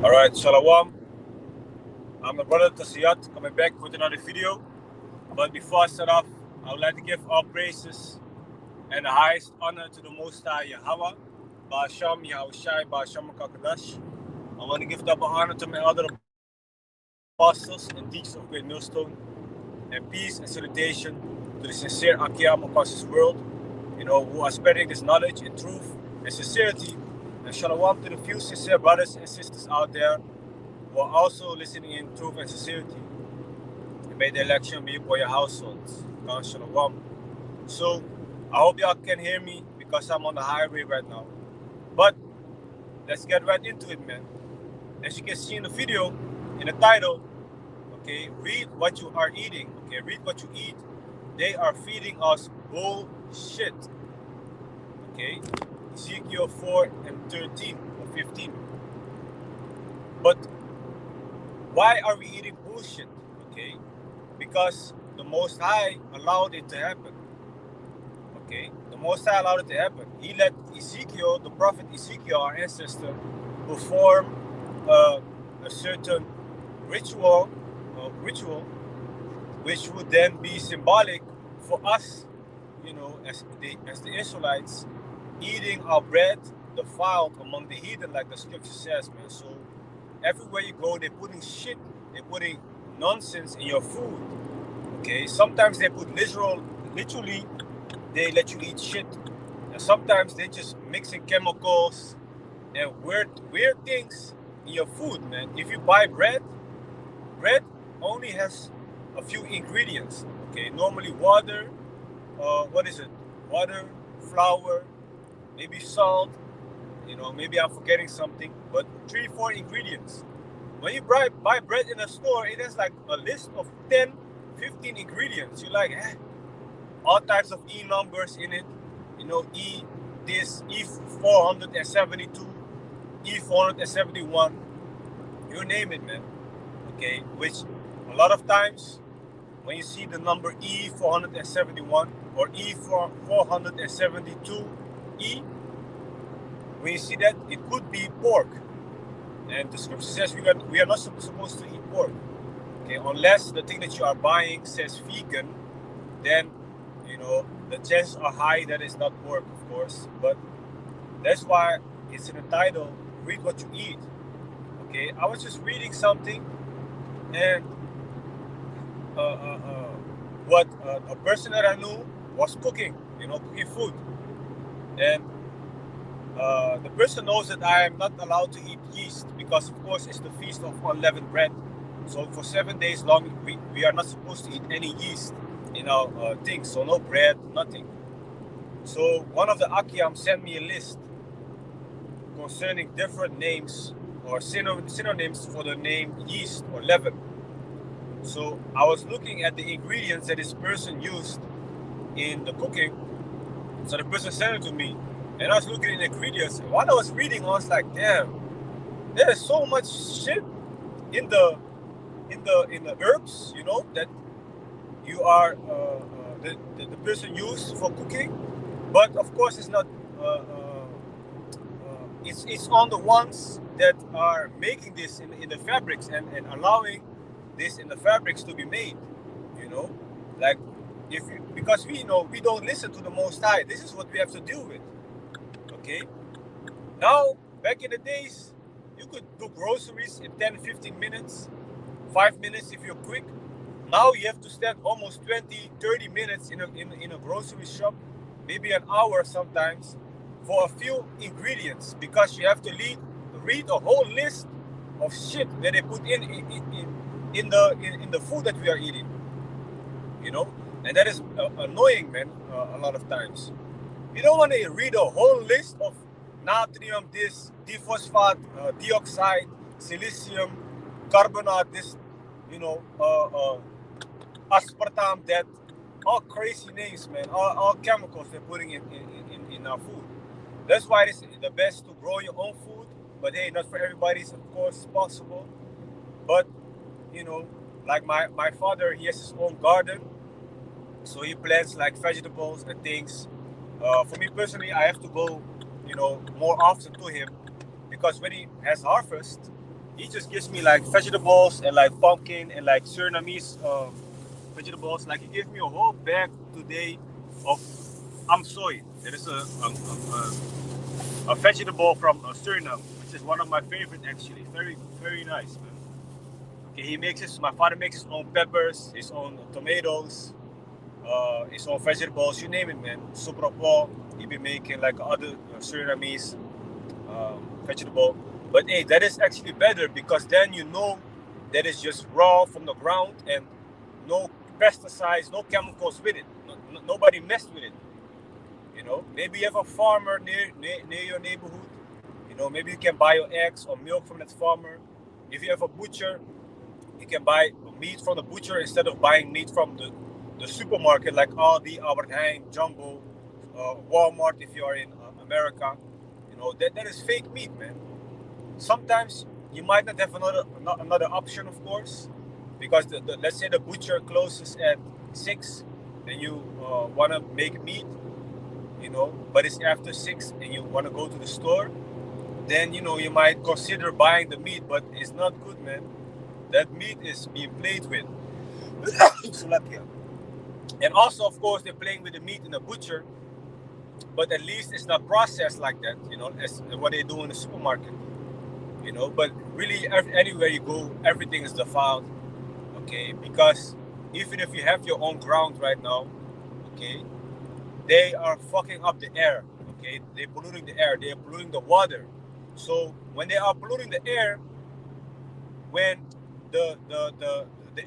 Alright, Shalom. I'm the brother Tasiyat coming back with another video. But before I start off, I would like to give all praises and the highest honor to the Most High Yahweh, Ba'asham Yahushai, Ba'asham Kakadash. I want to give double honor to my other apostles and teachers of Great Millstone, and peace and salutation to the sincere Akiyam across this world, who are spreading this knowledge and truth and sincerity. And Shalom to the few sincere brothers and sisters out there who are also listening in truth and sincerity. And may the election be for your households. God Shalom. So I hope y'all can hear me because I'm on the highway right now. But let's get right into it, man. As you can see in the video, in the title, okay, read what you are eating. Okay, read what you eat. They are feeding us bullshit. Okay, Ezekiel 4 and 13 or 15. But why are we eating bullshit? Okay, because the Most High allowed it to happen. Okay, the Most High allowed it to happen. He let Ezekiel, the prophet Ezekiel, our ancestor, perform a certain ritual, which would then be symbolic for us, as the Israelites, eating our bread defiled among the heathen, like the scripture says, man. So everywhere you go, they're putting shit, they're putting nonsense in your food. Okay, sometimes they put literally, they let you eat shit, and sometimes they just mixing chemicals and weird things in your food, man. If you buy bread only has a few ingredients. Okay, normally water, water, flour, maybe salt, maybe I'm forgetting something, but 3-4 ingredients. When you buy bread in a store, it has like a list of 10-15 ingredients. You're like, all types of E numbers in it, E this, E472, E471, you name it, man. Okay, which a lot of times when you see the number E471 or E472E, when you see that, it could be pork. And the scripture says we are not supposed to eat pork. Okay, unless the thing that you are buying says vegan, then the chances are high that it's not pork, of course. But that's why it's in the title, read what you eat. Okay, I was just reading something, and what a person that I knew was cooking food, and the person knows that I am not allowed to eat yeast because, of course, it's the feast of unleavened bread. So for 7 days long, we are not supposed to eat any yeast in our things. So no bread, nothing. So one of the Akiyam sent me a list concerning different names or synonyms for the name yeast or leaven. So I was looking at the ingredients that this person used in the cooking. So the person sent it to me, and I was looking at the ingredients. And while I was reading, I was like, damn, there is so much shit in the herbs, that you are the person used for cooking. But of course, it's not. It's on the ones that are making this in the fabrics and allowing this in the fabrics to be made. Like because we don't listen to the Most High. This is what we have to deal with. Okay. Now, back in the days, you could do groceries in 10-15 minutes, 5 minutes if you're quick. Now you have to stand almost 20-30 minutes in a grocery shop, maybe an hour sometimes, for a few ingredients, because you have to read a whole list of shit that they put in the food that we are eating. And that is annoying, man. A lot of times, you don't want to read a whole list of natrium, this, diphosphate, dioxide, silicium, carbonate, this, aspartame, that, all crazy names, man. All chemicals they're putting in our food. That's why it's the best to grow your own food. But hey, not for everybody, it's of course possible. But like my father, he has his own garden, so he plants like vegetables and things. For me personally, I have to go, more often to him, because when he has harvest, he just gives me like vegetables and like pumpkin and like Surinamese vegetables. Like he gave me a whole bag today of soy. There is a vegetable from Suriname, which is one of my favorite actually. Very very nice, man. Okay, my father makes his own peppers, his own tomatoes, his own vegetables, you name it, man. Supropo, he be making like other Surinamese vegetable. But hey, that is actually better because then you know that it's just raw from the ground and no pesticides, no chemicals with it. Nobody messed with it. You know, maybe you have a farmer near your neighborhood. You know, maybe you can buy your eggs or milk from that farmer. If you have a butcher, you can buy meat from the butcher instead of buying meat from the supermarket like Aldi, Albert Heijn, Jumbo, Walmart if you are in America. You know, that is fake meat, man. Sometimes you might not have another option, of course, because let's say the butcher closes at 6 and you want to make meat, you know, but it's after 6 and you want to go to the store, then, you know, you might consider buying the meat, but it's not good, man. That meat is being played with. And also, of course, they're playing with the meat in the butcher, but at least it's not processed like that, you know, as what they do in the supermarket, you know. But really, anywhere you go, everything is defiled, okay? Because even if you have your own ground right now, okay, they are fucking up the air, okay? They're polluting the air, they're polluting the water. So when they are polluting the air, when the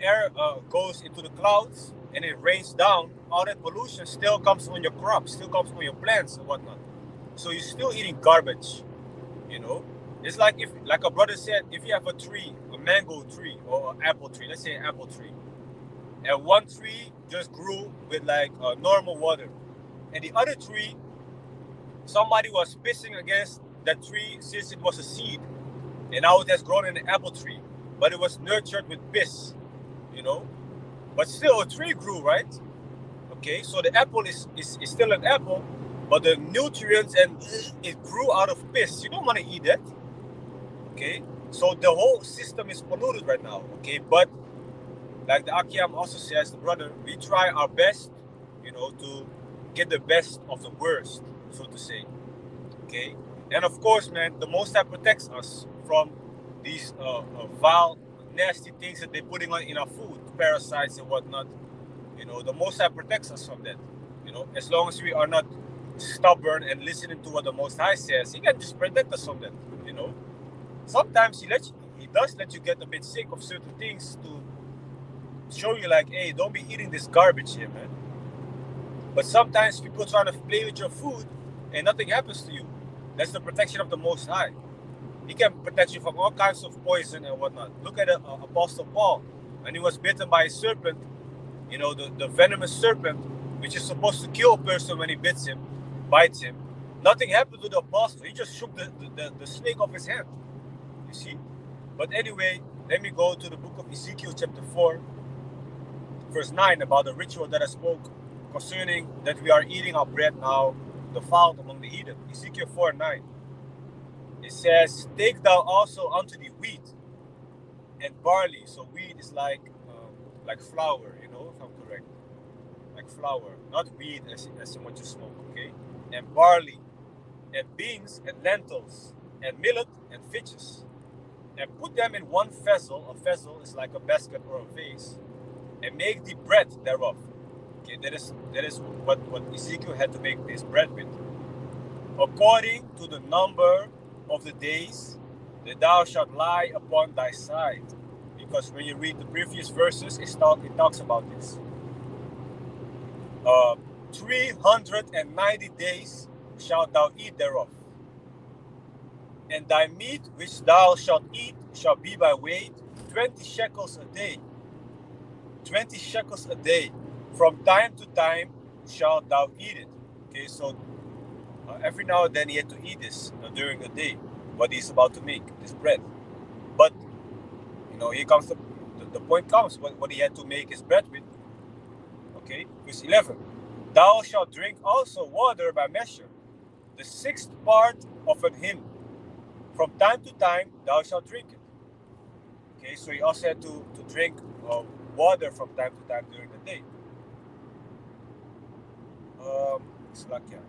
air goes into the clouds and it rains down, all that pollution still comes on your crops, still comes on your plants and whatnot. So you're still eating garbage, you know. It's like if, like a brother said, if you have a tree, a mango tree or an apple tree, let's say an apple tree, and one tree just grew with like normal water, and the other tree, somebody was pissing against that tree since it was a seed, and now it has grown in an apple tree, but it was nurtured with piss, you know. But still, a tree grew, right? Okay, so the apple is still an apple, but the nutrients and it grew out of piss. You don't want to eat that. Okay, so the whole system is polluted right now. Okay, but like the Akiam also says, the brother, we try our best, you know, to get the best of the worst, so to say. Okay, and of course, man, the Most High protects us from these vile, nasty things that they're putting on in our food, parasites and whatnot. You know, the Most High protects us from that. You know, as long as we are not stubborn and listening to what the Most High says, He can just protect us from that. You know, sometimes He does let you get a bit sick of certain things to show you, like, hey, don't be eating this garbage here, man. But sometimes people trying to play with your food and nothing happens to you. That's the protection of the Most High. He can protect you from all kinds of poison and whatnot. Look at Apostle Paul. When he was bitten by a serpent, you know, the venomous serpent, which is supposed to kill a person when he bites him. Nothing happened to the apostle. He just shook the snake off his hand. You see? But anyway, let me go to the book of Ezekiel chapter 4, verse 9, about the ritual that I spoke concerning that we are eating our bread now, defiled among the heathen. Ezekiel 4:9. It says, take thou also unto the wheat and barley. So wheat is like flour, you know, if I'm correct. Like flour, not weed as in what you smoke, okay? And barley, and beans, and lentils, and millet, and fishes. And put them in one vessel. A vessel is like a basket or a vase. And make the bread thereof. Okay, that is what Ezekiel had to make his bread with. According to the number of the days that thou shalt lie upon thy side. Because when you read the previous verses, it talks about this. 390 days shalt thou eat thereof. And thy meat which thou shalt eat shall be by weight 20 shekels a day. 20 shekels a day. From time to time shalt thou eat it. Okay, so every now and then he had to eat this during the day, what he's about to make, this bread. But, you know, here comes the point comes, what he had to make his bread with. Okay, verse 11. Thou shalt drink also water by measure, the 6th part of an hin. From time to time thou shalt drink it. Okay, so he also had to drink water from time to time during the day. Slakia.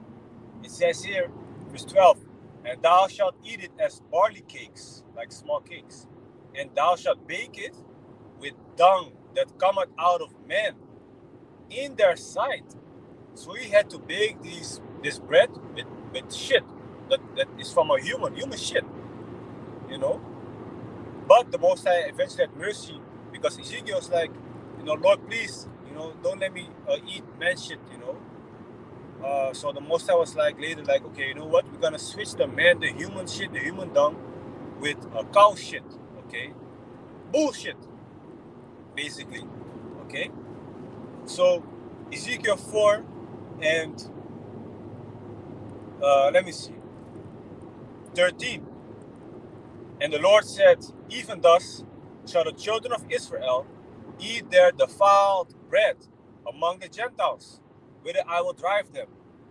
It says here, verse 12, and thou shalt eat it as barley cakes, like small cakes, and thou shalt bake it with dung that cometh out of men in their sight. So he had to bake this bread with shit that is from a human shit, you know. But the Most High eventually had mercy, because Ezekiel's like, Lord, please, don't let me eat man shit, So the Most High was like later, like, okay, you know what? We're gonna switch the human shit, the human dung, with cow shit, okay? Bullshit, basically, okay? So Ezekiel 4 and let me see, 13. And the Lord said, even thus shall the children of Israel eat their defiled bread among the Gentiles, whither I will drive them.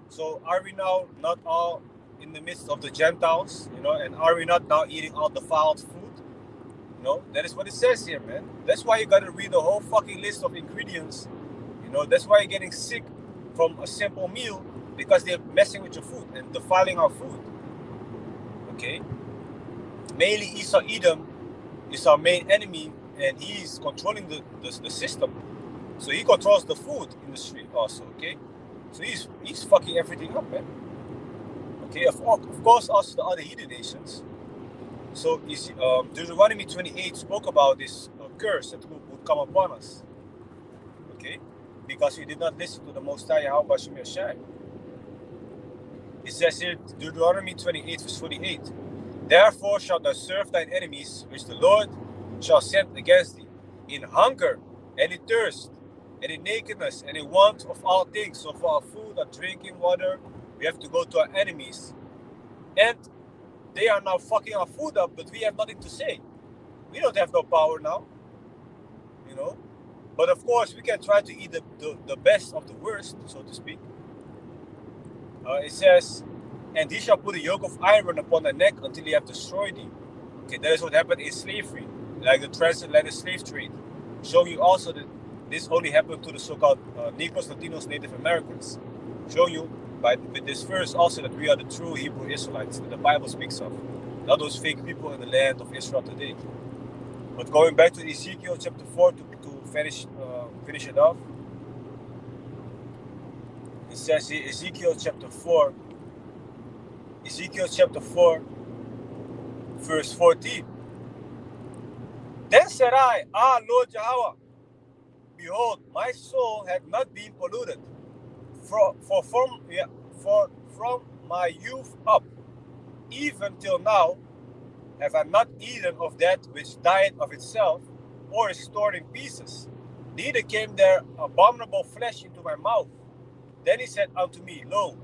So are we now not all in the midst of the Gentiles, and are we not now eating all defiled food? That is what it says here, man. That's why you gotta read the whole fucking list of ingredients. That's why you're getting sick from a simple meal, because they're messing with your food and defiling our food. Okay? Mainly Esau Edom is our main enemy, and he's controlling the system. So he controls the food industry also, okay? So he's fucking everything up, man. Okay, of course also the other heathen nations. So Deuteronomy 28 spoke about this curse that would come upon us. Okay? Because we did not listen to the Most High Yahweh Bashem Yashai. It says here, Deuteronomy 28 verse 48. Therefore shalt thou serve thine enemies, which the Lord shall send against thee, in hunger and in thirst, and in nakedness and in want of all things. So for our food, our drinking water, we have to go to our enemies. And they are now fucking our food up, but we have nothing to say. We don't have no power now. But of course, we can try to eat the best of the worst, so to speak. It says, and he shall put a yoke of iron upon thy neck until he have destroyed thee. Okay, that is what happened in slavery, like the transatlantic slave trade. Showing you also that this only happened to the so-called Negroes, Latinos, Native Americans. Showing you with this verse also that we are the true Hebrew Israelites that the Bible speaks of, not those fake people in the land of Israel today. But going back to Ezekiel chapter 4 to finish it off, it says here, Ezekiel chapter 4, verse 14. Then said I, Lord Yahweh, behold, my soul had not been polluted, from my youth up, even till now, have I not eaten of that which died of itself, or is stored in pieces, neither came there abominable flesh into my mouth. Then he said unto me, Lo,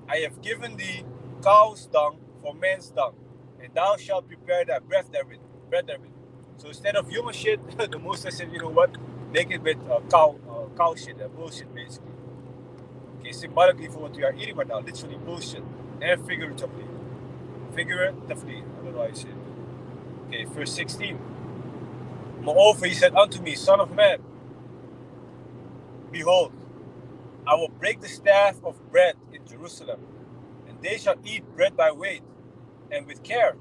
I have given thee cow's dung for man's dung, and thou shalt prepare thy bread therewith. So instead of human shit, the Moses said, you know what? Make it with cow shit, bullshit basically. Okay, symbolically for what we are eating right now, literally bullshit, and figuratively. I don't know how you say it. Okay, verse 16. Moreover, he said unto me, Son of man, behold, I will break the staff of bread in Jerusalem, and they shall eat bread by weight, and with care,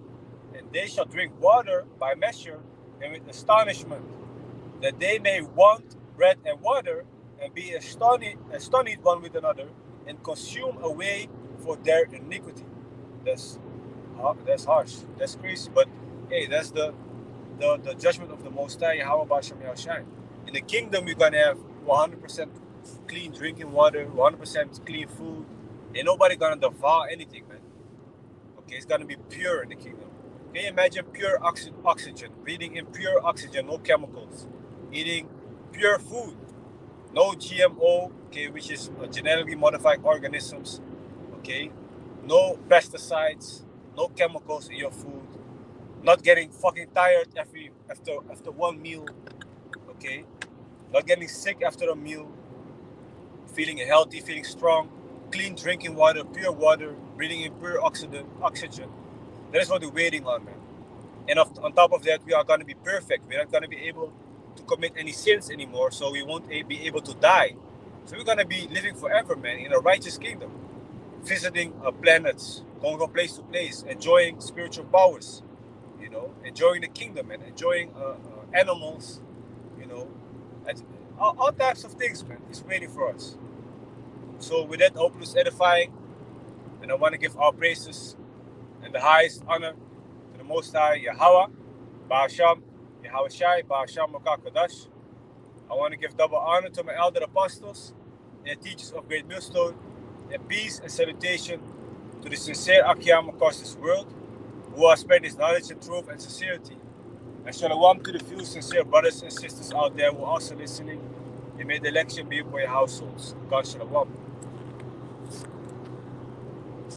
and they shall drink water by measure, and with astonishment, that they may want bread and water, and be astonished one with another, and consume away for their iniquity. That's harsh. That's crazy. But hey, that's the judgment of the Most High, Yahweh Bashem Yahshai. In the kingdom, you're gonna have 100% clean drinking water, 100% clean food. Ain't nobody gonna devour anything, man. Okay, it's gonna be pure in the kingdom. Can you imagine pure oxygen, breathing in pure oxygen, no chemicals, eating pure food, no GMO, okay, which is genetically modified organisms, okay, no pesticides, no chemicals in your food, not getting fucking tired after one meal, okay, not getting sick after a meal, feeling healthy, feeling strong, clean drinking water, pure water, breathing in pure oxygen. That is what we're waiting on, man. And on top of that, we are going to be perfect. We're not going to be able to commit any sins anymore, so we won't be able to die. So we're going to be living forever, man, in a righteous kingdom, visiting planets, going from place to place, enjoying spiritual powers, enjoying the kingdom and enjoying animals, you know, and all types of things, man, is waiting for us. So with that, I hope it was edifying, and I want to give our praises and the highest honor to the Most High Yahweh, Ba'asham, Yahweh Shai, Ba'asham Makakadash. I want to give double honor to my elder apostles and teachers of Great Millstone, and peace and salutation to the sincere Akyam across this world who are spreading his knowledge and truth and sincerity. And shalom to the few sincere brothers and sisters out there who are also listening. And may the election be for your households. God shalom.